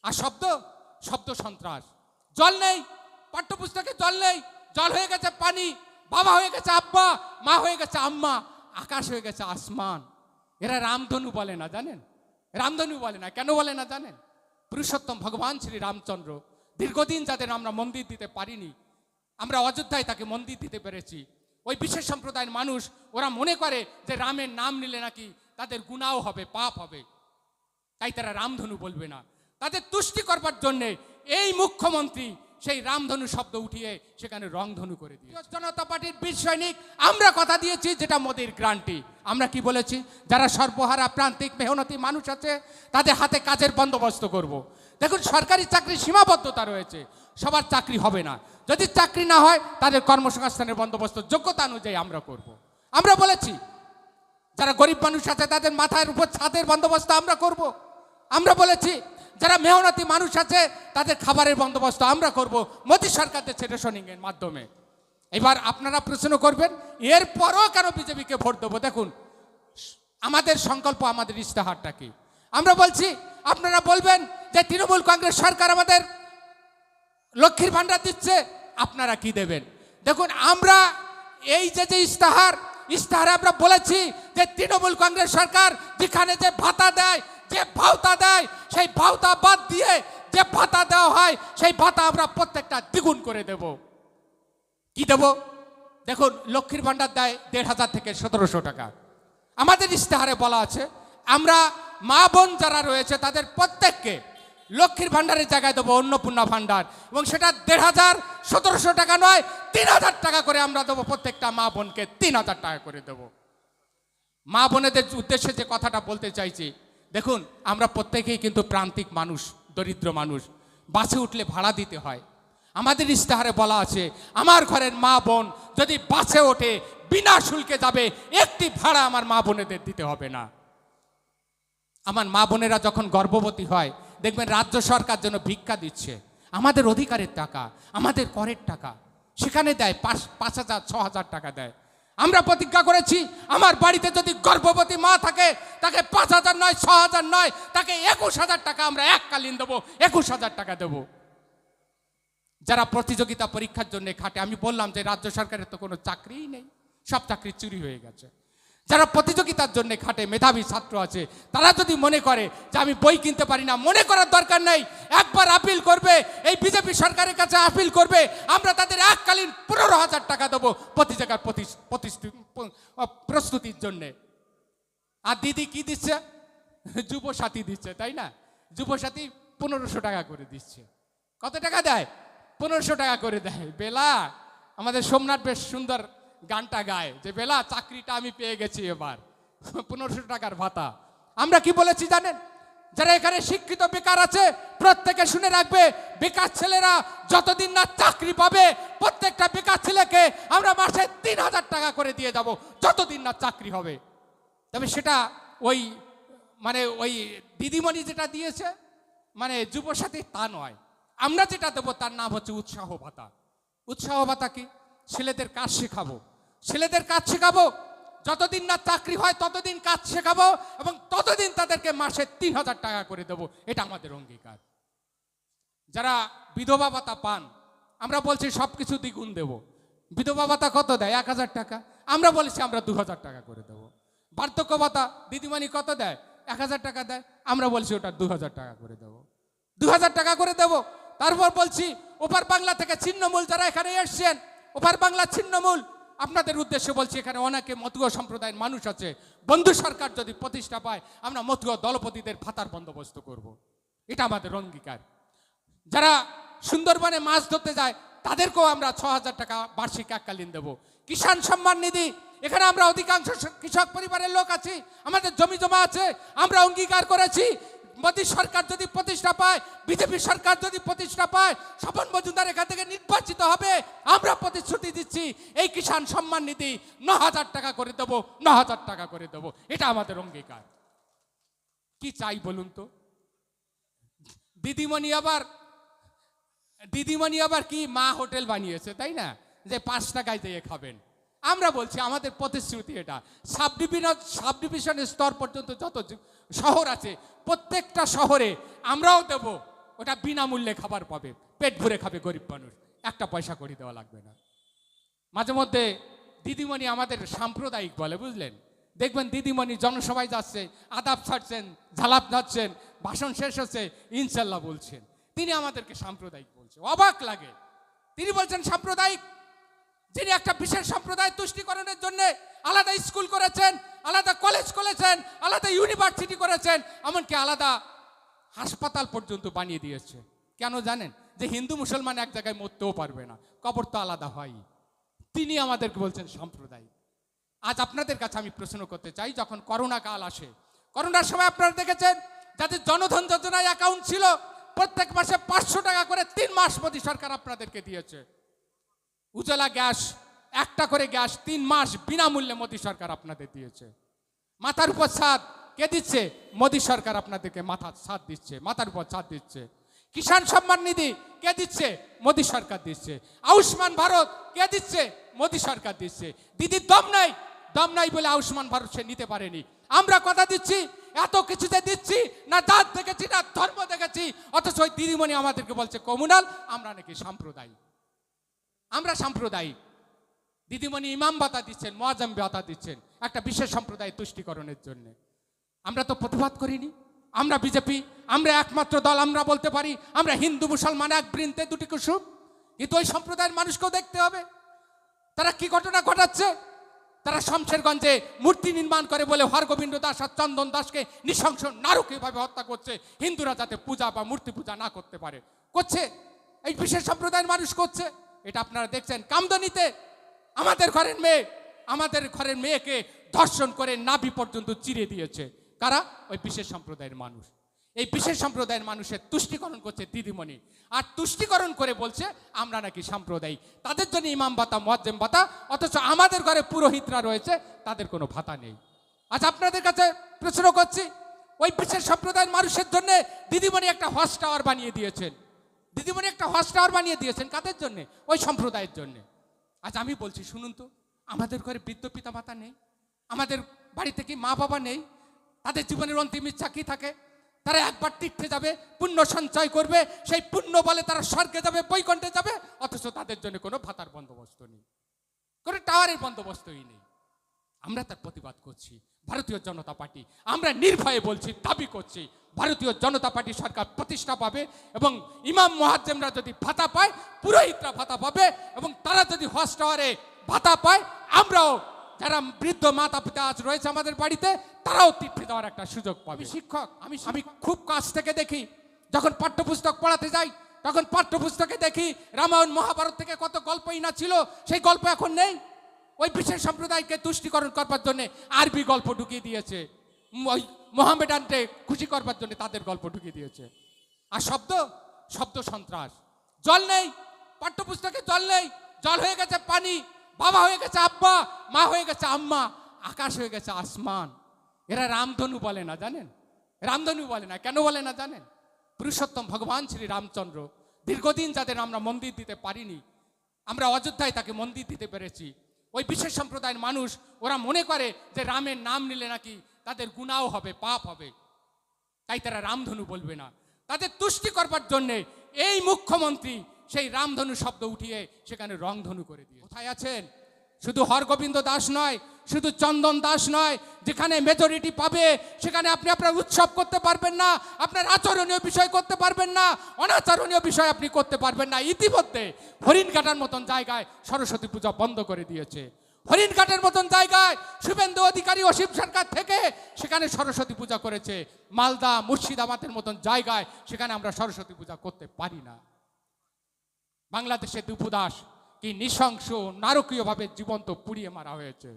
আর শব্দ শব্দ সন্ত্রাস। জল নেই, পাঠ্যপুস্তকে জল নেই, জল হয়ে গেছে পানি, বাবা হয়ে গেছে আব্বা, মা হয়ে গেছে আম্মা, আকাশ হয়ে গেছে আসমান। এরা রামধনু বলে না, জানেন? রামধনু বলে না, কেন বলে না জানেন? পুরুষোত্তম ভগবান শ্রী রামচন্দ্র দীর্ঘদিন যাদের আমরা মন্দির দিতে পারিনি, আমরা অযোধ্যায় তাকে মন্দির দিতে পেরেছি। ওই বিশেষ সম্প্রদায়ের মানুষ ওরা মনে করে যে রামের নাম নিলে নাকি তাদের গুনাহ হবে, পাপ হবে, তাই তারা রামধনু বলবে না। তাদের তুষ্টি করবার জন্যে এই মুখ্যমন্ত্রী সেই রামধনু শব্দ উঠিয়ে সেখানে রংধনু করে দিয়ে জনতা পার্টির বীর সৈনিক আমরা কথা দিয়েছি, যেটা মোদির গ্রান্টি। আমরা কি বলেছি? যারা সর্বহারা প্রান্তিক মেহনতি মানুষ আছে তাদের হাতে কাজের বন্দোবস্ত করব। দেখুন, সরকারি চাকরির সীমাবদ্ধতা রয়েছে, সবার চাকরি হবে না। যদি চাকরি না হয় তাদের কর্মসংস্থানের বন্দোবস্ত যোগ্যতা অনুযায়ী আমরা করব। আমরা বলেছি যারা গরিব মানুষ আছে তাদের মাথার উপর ছাদের বন্দোবস্ত আমরা করব। আমরা বলেছি যারা মেহনতি মানুষ আছে তাদের খাবারের বন্দোবস্ত আমরা করব মোদী সরকার দিচ্ছে রেশনিংয়ের মাধ্যমে। এবার আপনারা প্রশ্ন করবেন এরপরও কেন বিজেপিকে ভোট দেবো? দেখুন, আমাদের সংকল্প, আমাদের ইস্তেহারটা কি? আমরা বলছি, আপনারা বলবেন যে তৃণমূল কংগ্রেস সরকার আমাদের লক্ষ্মীর ভাণ্ডার দিচ্ছে, আপনারা কি দেবেন? দেখুন, আমরা এই যে ইস্তেহারে আমরা বলেছি যে তৃণমূল কংগ্রেস সরকার যেখানে যে ভাতা দেয়, যে ভাতা দেয়, সেই ভাতা বাদ দিয়ে যে ভাতা দেওয়া হয় সেই ভাতা আমরা প্রত্যেকটা দ্বিগুণ করে দেব। কি দেব? দেখুন, লক্ষ্মীর ভাণ্ডার দেয় ১,৫০০ থেকে ১৭০০ টাকা। আমাদের ইস্তেহারে বলা আছে আমরা মা বোন যারা রয়েছে তাদের প্রত্যেককে লক্ষ্মীর ভাণ্ডারের জায়গায় দেবো অন্নপূর্ণা ভাণ্ডার, এবং সেটা ১,৫০০ ১৭০০ টাকা নয়, ৩,০০০ টাকা করে আমরা দেবো। প্রত্যেকটা মা বোনকে ৩,০০০ টাকা করে দেবো। মা বোনেদের উদ্দেশ্যে যে কথাটা বলতে চাইছি, দেখুন, আমরা প্রত্যেকেই কিন্তু প্রান্তিক মানুষ, দরিদ্র মানুষ, বাসে উঠলে ভাড়া দিতে হয়। আমাদের ইস্তেহারে বলা আছে আমার ঘরের মা বোন যদি বাসে ওঠে বিনা শুল্কে যাবে, একটি ভাড়া আমার মা বোনেদের দিতে হবে না। আমার মা বোনেরা যখন গর্ভবতী হয় দেখবেন রাজ্য সরকার জন্য ভিক্ষা দিচ্ছে, আমাদের অধিকারের টাকা, আমাদের করের টাকা, সেখানে দেয় ৫,০০০ ৬,০০০ টাকা দেয়। আমরা প্রতিজ্ঞা করেছি আমার বাড়িতে যদি গর্ভবতী মা থাকে তাকে ৫,০০০ নয়, ৬,০০০ নয়, তাকে ২১,০০০ টাকা আমরা এককালীন দেবো, ২১,০০০ টাকা দেবো। যারা প্রতিযোগিতা পরীক্ষার জন্য খাটে, আমি বললাম যে রাজ্য সরকারের তো কোনো চাকরিই নেই, সব চাকরি চুরি হয়ে গেছে। যারা প্রতিযোগিতার জন্য খাটে, মেধাবী ছাত্র আছে, তারা যদি মনে করে যে আমি বই কিনতে পারি না, মনে করার দরকার নেই, একবার আপিল করবে, এই বিজেপি সরকারের কাছে আপিল করবে, আমরা তাদের এককালীন ১৫,০০০ টাকা দেবো প্রতি জায়গার প্রস্তুতির জন্যে। আর দিদি কি দিচ্ছে? যুবসাথী দিচ্ছে, তাই না? যুবসাথী ১৫০০ টাকা করে দিচ্ছে। কত টাকা দেয়? ১৫০০ টাকা করে দেয়। বেলা, আমাদের সোমনাথ বেশ সুন্দর গানটা গায় যে বেলা চাকরিটা আমি পেয়ে গেছি এবার, ১৫০০ টাকার ভাতা। আমরা কি বলেছি জানেন? যারা এখানে শিক্ষিত বেকার আছে প্রত্যেকে শুনে রাখবে, বেকার ছেলেরা যতদিন না চাকরি পাবে প্রত্যেকটা বেকার ছেলেকে আমরা মাসে ৩,০০০ টাকা করে দিয়ে যাব, যতদিন না চাকরি হবে। তবে সেটা ওই ওই দিদিমণি যেটা দিয়েছে যুবসাথী তা নয়। আমরা যেটা দেবো তার নাম হচ্ছে উৎসাহ ভাতা। উৎসাহ ভাতা কি? ছেলেদের কাজ শেখাবো, ছেলেদের কাজ শেখাবো, যতদিন না চাকরি হয় ততদিন কাজ শেখাবো, এবং ততদিন তাদেরকে মাসে ৩,০০০ টাকা করে দেবো। এটা আমাদের অঙ্গীকার। যারা বিধবা ভাতা পান, আমরা বলছি সবকিছু দ্বিগুণ দেব। বিধবা ভাতা কত দেয়? ১,০০০ টাকা। আমরা বলছি আমরা ২,০০০ টাকা করে দেবো। বার্ধক্য ভাতা দিদিমণি কত দেয়? ১,০০০ টাকা দেয়। আমরা বলছি ওটা ২,০০০ টাকা করে দেবো, ২,০০০ টাকা করে দেবো। তারপর বলছি ওপার বাংলা থেকে ছিন্নমূল যারা এখানে এসছেন, ওপার বাংলা ছিন্নমূল, আপনাদের উদ্দেশ্যে বলছি এখানে অনেকে মতুয়া সম্প্রদায়ের মানুষ আছে। বন্ধু সরকার যদি প্রতিষ্ঠা পায় আমরা মতুয়া দলপতিদের ভাতার বন্দোবস্ত করব। এটা আমাদের অঙ্গীকার। যারা সুন্দরবনে মাছ ধরতে যায় তাদেরকেও আমরা ৬,০০০ টাকা বার্ষিক এককালীন দেব। কিষাণ সম্মান নিধি, এখানে আমরা অধিকাংশ কৃষক পরিবারের লোক আছি, আমাদের জমি জমা আছে। আমরা অঙ্গীকার করেছি মোদী সরকার যদি প্রতিষ্ঠা পায়, বিজেপি সরকার যদি প্রতিষ্ঠা পায়, স্বপন মজুমদার এখান থেকে নির্বাচিত হবে, আমরা প্রতিশ্রুতি দিচ্ছি এই কিষাণ সম্মান নিধি ৯,০০০ টাকা করে দেবো, ৯,০০০ টাকা করে দেবো। এটা আমাদের অঙ্গীকার। কি চাই বলুন তো? দিদিমণি আবার কি মা হোটেল বানিয়েছে, তাই না? যে ৫ টাকায় দিয়ে খাবেন। আমরা বলছি আমাদের প্রতিশ্রুতি এটা, সাব ডিভিশনের স্তর পর্যন্ত যত শহর আছে প্রত্যেকটা শহরে আমরাও দেব ওটা বিনামূল্যে খাবার পাবে, পেট ভরে খাবে গরিব মানুষ, একটা পয়সা করে দেওয়া লাগবে না। মাঝে মধ্যে দিদিমণি আমাদের সাম্প্রদায়িক বলে, বুঝলেন? দেখবেন দিদিমণি জনসভায় যাচ্ছে, আদাব ছাড়ছেন, ঝালাপ যাচ্ছেন, ভাষণ শেষ হচ্ছে ইনশাল্লাহ বলছেন। তিনি আমাদেরকে সাম্প্রদায়িক বলছে, অবাক লাগে। তিনি বলছেন সাম্প্রদায়িক, যিনি একটা বিশেষ সম্প্রদায় তুষ্টিকরণের জন্য আলাদা স্কুল করেছেন, আলাদা কলেজ করেছেন, আলাদা ইউনিভার্সিটি করেছেন, এমনকি আলাদা হাসপাতাল পর্যন্ত বানিয়ে দিয়েছে। কেন জানেন? যে হিন্দু মুসলমান এক জায়গায় মরতেও পারবে না, কবর তো আলাদা হয়। তিনি আমাদেরকে বলছেন সাম্প্রদায়িক। আজ আপনাদের কাছে আমি প্রশ্ন করতে চাই, যখন করোনা কাল আসে, করোনার সময় আপনারা দেখেছেন যাদের জনধন যোজনায় অ্যাকাউন্ট ছিল, প্রত্যেক মাসে 500 টাকা করে 3 মাস মোদী সরকার আপনাদেরকে দিয়েছে। উজ্জ্বলা গ্যাস, একটা করে গ্যাস 3 মাস বিনামূল্যে মোদী সরকার আপনাদের দিয়েছে। মাথার উপর ছাদ কে দিচ্ছে? মোদী সরকার আপনাদেরকে মাথার ছাদ দিচ্ছে, মাথার উপর ছাদ দিচ্ছে। কিষাণ সম্মান নিধি কে দিচ্ছে? মোদী সরকার দিচ্ছে। আয়ুষ্মান ভারত কে দিচ্ছে? মোদী সরকার দিচ্ছে। দিদির দম নাই বলে আয়ুষ্মান ভারত সে নিতে পারেনি। আমরা কথা দিচ্ছি, এত কিছুতে দিচ্ছি না, জাত দেখেছি না ধর্ম দেখেছি, অথচ ওই দিদিমণি আমাদেরকে বলছে কমিউনাল, আমরা নাকি সাম্প্রদায়িক। আমরা সাম্প্রদায়িক। দিদিমণি ইমাম ভাতা দিচ্ছেন, মুয়াজ্জম ভাতা দিচ্ছেন একটা বিশেষ সম্প্রদায় তুষ্টিকরণের জন্য। আমরা তো প্রতিবাদ করিনি। আমরা বিজেপি, আমরা একমাত্র দল, আমরা বলতে পারি আমরা হিন্দু মুসলমান এক বৃন্তে দুটি কুসুম। কিন্তু ওই সম্প্রদায়ের মানুষকেও দেখতে হবে তারা কি ঘটনা ঘটাচ্ছে। তারা শমশেরগঞ্জে মূর্তি নির্মাণ করে বলে হরগোবিন্দ দাস আর চন্দন দাসকে নৃশংস নারকীয়ভাবে হত্যা করছে, হিন্দুরা যাতে পূজা বা মূর্তি পূজা না করতে পারে, করছে এই বিশেষ সম্প্রদায়ের মানুষ করছে। এটা আপনারা দেখছেন। কামদনিতে আমাদের ঘরের মেয়েকে ধর্ষণ করে নাভি পর্যন্ত চিরে দিয়েছে। কারা? ওই বিশেষ সম্প্রদায়ের মানুষ। এই বিশেষ সম্প্রদায়ের মানুষের তুষ্টিকরণ করছে দিদিমণি, আর তুষ্টিকরণ করে বলছে আমরা নাকি সাম্প্রদায়িক। তাদের জন্য ইমাম ভাতা, মুয়াজ্জম ভাতা, অথচ আমাদের ঘরে পুরোহিতরা রয়েছে, তাদের কোনো ভাতা নেই। আজ আপনাদের কাছে প্রশ্ন করছি, ওই বিশেষ সম্প্রদায়ের মানুষের জন্য দিদিমণি একটা হজ টাওয়ার বানিয়ে দিয়েছেন। দিদিমণি একটা হজ টাওয়ার বানিয়ে দিয়েছেন কাদের জন্য? ওই সম্প্রদায়ের জন্য। আজ আমি বলছি শুনুন তো, আমাদের ঘরে বৃদ্ধ পিতা মাতা নেই, আমাদের বাড়িতে কি মা বাবা নেই? তাদের জীবনের অন্তিম ইচ্ছা কি থাকে? তারা একবার তীর্থে যাবে, পুণ্য সঞ্চয় করবে, সেই পুণ্য বলে তারা স্বর্গে যাবে, বৈকুণ্ঠে যাবে, অথচ তাদের জন্য কোনো ভাতার বন্দোবস্ত নেই, কোনো টাওয়ারের বন্দোবস্তই নেই। আমরা তার প্রতিবাদ করছি। ভারতীয় জনতা পার্টি আমরা নির্ভয়ে বলছি, দাবি করছি, ভারতীয় জনতা পার্টি সরকার প্রতিষ্ঠা পাবে এবং ইমাম মুয়াজ্জেমরা যদি ভাতা পায়, পুরোহিতরা ভাতা পাবে, এবং তারা যদি হজ টাওয়ারে ভাতা পায়, আমরাও যারা বৃদ্ধ মাতা পিতা আজ রয়েছে আমাদের বাড়িতে, তারাও তীর্থে দেওয়ার একটা সুযোগ পাবে। শিক্ষক, আমি খুব কাছ থেকে দেখি, যখন পাঠ্যপুস্তক পড়াতে যাই তখন পাঠ্যপুস্তকে দেখি রামায়ণ মহাভারত থেকে কত গল্পই না ছিল, সেই গল্প এখন নেই। ওই বিশেষ সম্প্রদায়কে তুষ্টিকরণ করবার জন্য আরবি গল্প ঢুকিয়ে দিয়েছে, ওই মোহামেডানকে খুশি করবার জন্য তাদের গল্প ঢুকিয়ে দিয়েছে। আর শব্দ সন্ত্রাস। জল নেই, পাঠ্যপুস্তকে জল নেই, জল হয়ে গেছে পানি, বাবা হয়ে গেছে আব্বা, মা হয়ে গেছে আম্মা, আকাশ হয়ে গেছে আসমান। এরা রামধনু বলে না, জানেন? রামধনু বলে না, কেন বলে না জানেন? পুরুষোত্তম ভগবান শ্রী রামচন্দ্র দীর্ঘদিন যাদের আমরা মন্দির দিতে পারিনি, আমরা অযোধ্যায় তাকে মন্দির দিতে পেরেছি। ওই বিশেষ সম্প্রদায়ের মানুষ ওরা মনে করে যে রামের নাম নিলে নাকি তাদের গুনাহ হবে, পাপ হবে, তাই তারা রামধনু বলবে না। তাদের তুষ্টি করবার জন্যে এই মুখ্যমন্ত্রী সেই রামধনু শব্দ উঠিয়ে সেখানে রংধনু করে দিয়ে। কোথায় আছেন? শুধু হরগোবিন্দ দাস নয়, শুধু চন্দন দাস নয়, যেখানে মেজরিটি পাবে সেখানে আপনি আপনার উৎসব করতে পারবেন না, আপনার আচরণীয় বিষয় করতে পারবেন না, অনাচরণীয় বিষয় আপনি করতে পারবেন না। ইতিমধ্যে হরিণঘাটার মতন জায়গায় সরস্বতী পূজা বন্ধ করে দিয়েছে। হরিণঘাটের মতন জায়গায় শুভেন্দু অধিকারী, অসীম সরকার থেকে সেখানে সরস্বতী পূজা করেছে। মালদা, মুর্শিদাবাদের মতন জায়গায় সেখানে আমরা সরস্বতী পূজা করতে পারি না। বাংলাদেশে দীপু দাস কি নৃশংস নারকীয়ভাবে জীবন্ত পুড়িয়ে মারা হয়েছে।